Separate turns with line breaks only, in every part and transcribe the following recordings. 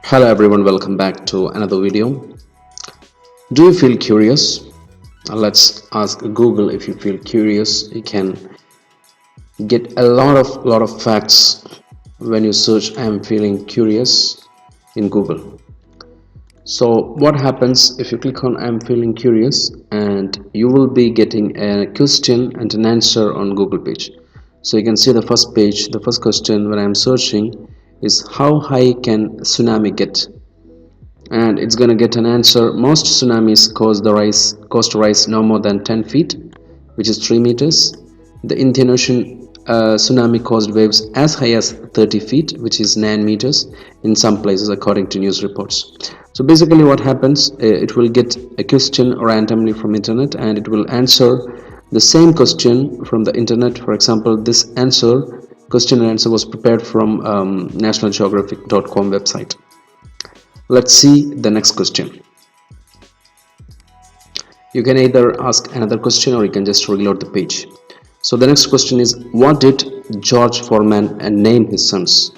Hello everyone, welcome back to another video. Do you feel curious? Let's ask Google if you feel curious. You can get a lot of facts when you search "I'm feeling curious" in Google. So what happens if you click on "I'm feeling curious" and you will be getting a question and an answer on Google page. So you can see the first page, the first question when I'm searching is how high can tsunami get? And it's gonna get an answer. Most tsunamis cause to rise no more than 10 feet, which is 3 meters. The Indian Ocean tsunami caused waves as high as 30 feet, which is 9 meters in some places, according to news reports. So basically what happens, it will get a question randomly from internet and it will answer the same question from the internet. For example, this question and answer was prepared from nationalgeographic.com website. Let's see the next question. You can either ask another question or you can just reload the page. So the next question is, what did George Foreman name his sons?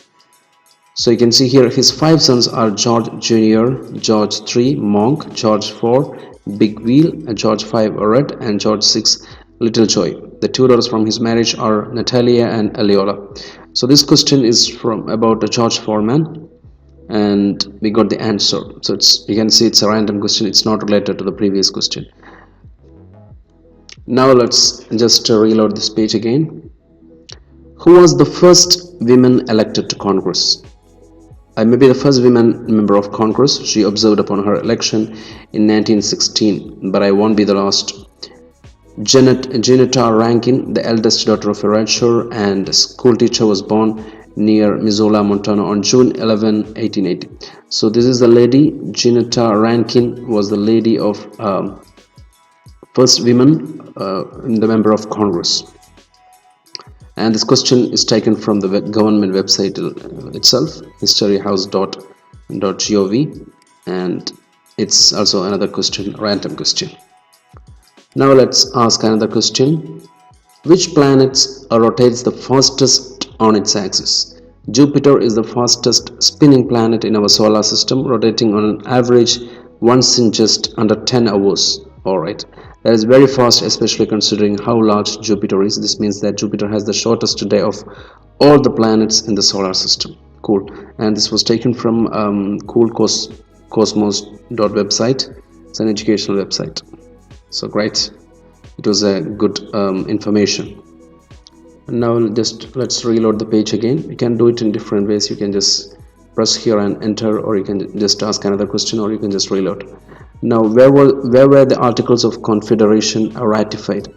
So you can see here his 5 sons are George Jr., George 3, Monk, George 4, Big Wheel, George 5, Red, and George 6, Little Joy. The 2 daughters from his marriage are Natalia and Leola. So this question is from about George Foreman, and we got the answer. So you can see it's a random question, it's not related to the previous question. Now let's just reload this page again. Who was the first woman elected to Congress? Maybe the first woman member of Congress. She observed upon her election in 1916, but I won't be the last. Jeanetta Rankin, the eldest daughter of a rancher and school teacher, was born near Missoula, Montana on June 11, 1880. So this is the lady. Jeanetta Rankin was the lady of first woman in the member of Congress. And this question is taken from the government website itself, historyhouse.gov, and it's also another question, random question. Now let's ask another question. Which planet rotates the fastest on its axis? Jupiter is the fastest spinning planet in our solar system, rotating on an average once in just under 10 hours. Alright, that is very fast, especially considering how large Jupiter is. This means that Jupiter has the shortest day of all the planets in the solar system. Cool. And this was taken from coolcosmos.website. It's an educational website. So great. It was a good information. And now let's reload the page again. You can do it in different ways. You can just press here and enter, or you can just ask another question, or you can just reload. Now where were the Articles of Confederation ratified?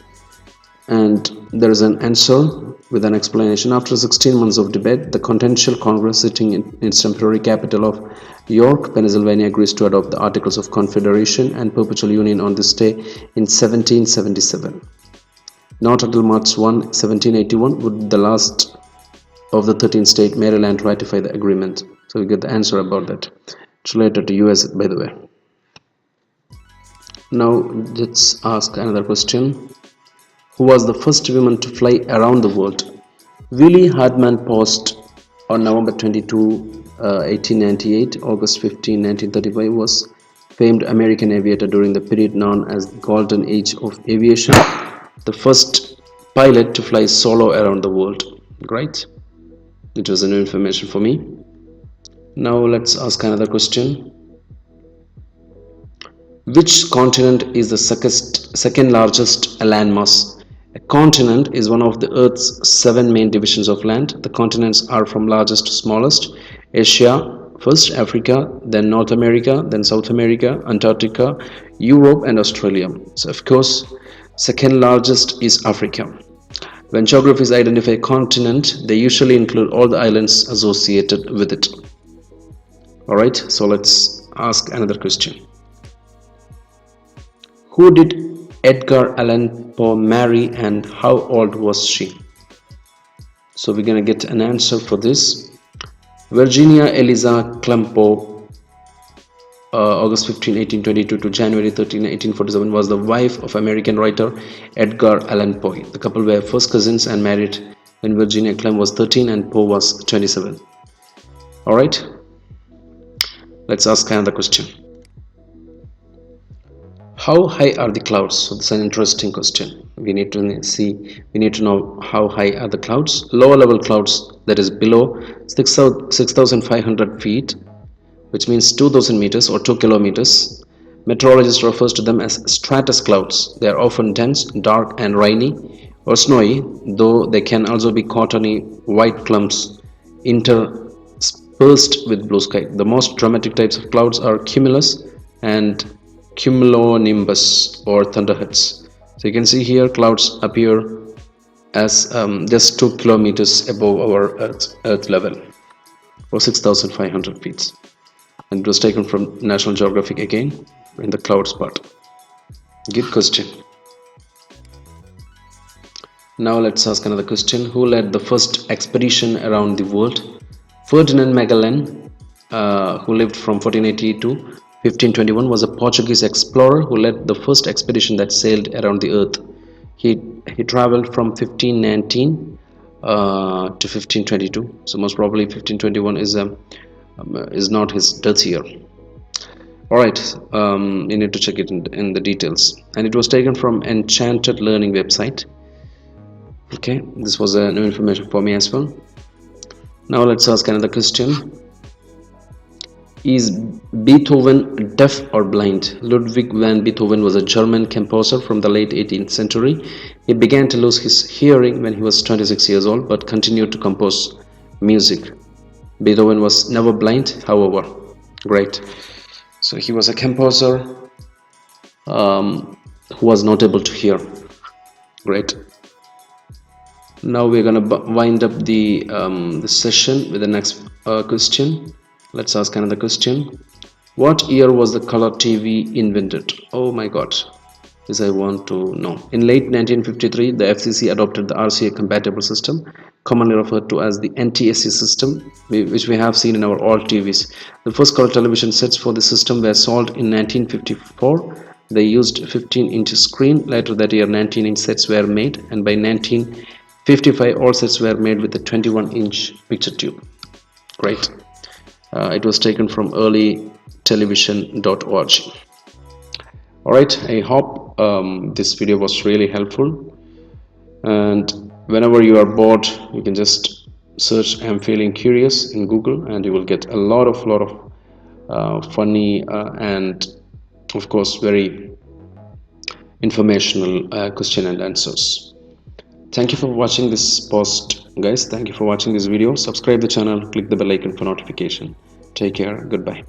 And there is an answer with an explanation. After 16 months of debate, the Continental Congress, sitting in its temporary capital of York, Pennsylvania, agrees to adopt the Articles of Confederation and Perpetual Union on this day in 1777. Not until March 1, 1781 would the last of the 13 states, Maryland, ratify the agreement. So we get the answer about that. It's related to US, by the way. Now let's ask another question. Who was the first woman to fly around the world? Willie Hardman Post on November 22, 1898, August 15, 1935 was famed American aviator during the period known as the Golden Age of Aviation, the first pilot to fly solo around the world. Great. It was a new information for me. Now let's ask another question. Which continent is the second largest landmass? A continent is one of the Earth's 7 main divisions of land. The continents are from largest to smallest. Asia, first Africa, then North America, then South America, Antarctica, Europe, and Australia. So of course, second largest is Africa. When geographers identify a continent, they usually include all the islands associated with it. Alright, so let's ask another question. Who did Edgar Allan Poe marry and how old was she? So we're gonna get an answer for this. Virginia Eliza Poe, August 15, 1822 to January 13, 1847, was the wife of American writer Edgar Allan Poe. The couple were first cousins and married when Virginia Clem was 13 and Poe was 27. Alright. Let's ask another question. How high are the clouds? So this is an interesting question. We need to know how high are the clouds. Lower level clouds, that is below 6,500 feet, which means 2000 meters or 2 kilometers. Meteorologists refers to them as stratus clouds. They are often dense, dark and rainy or snowy, though they can also be cottony white clumps interspersed with blue sky. The most dramatic types of clouds are cumulus and cumulonimbus or thunderheads. So you can see here clouds appear as just 2 kilometers above our earth level or 6,500 feet. And it was taken from National Geographic again in the clouds part. Good question. Now let's ask another question. Who led the first expedition around the world? Ferdinand Magellan, who lived from 1480 to 1521, was a Portuguese explorer who led the first expedition that sailed around the earth. He traveled from 1519 to 1522. So most probably 1521 is not his death year. Alright, you need to check it in the details. And it was taken from Enchanted Learning website. Okay, this was new information for me as well. Now let's ask another question. Is Beethoven deaf or blind? Ludwig van Beethoven was a German composer from the late 18th century. He began to lose his hearing when he was 26 years old, but continued to compose music. Beethoven was never blind, however. Great. So he was a composer who was not able to hear. Great. Now we're gonna wind up the session with the next question. Let's ask another question. What year was the color TV invented? Oh my god, this I want to know. In late 1953, the FCC adopted the RCA compatible system, commonly referred to as the NTSC system, which we have seen in our old TVs. The first color television sets for the system were sold in 1954. They used 15-inch screen. Later that year, 19-inch sets were made, and by 1955, all sets were made with a 21-inch picture tube. Great. It was taken from earlytelevision.org. Alright, I hope this video was really helpful, and whenever you are bored, you can just search "I'm feeling curious" in Google, and you will get a lot of funny and of course very informational question and answers. Thank you for watching this post, guys. Thank you for watching this video. Subscribe the channel, click the bell icon for notification. Take care. Goodbye.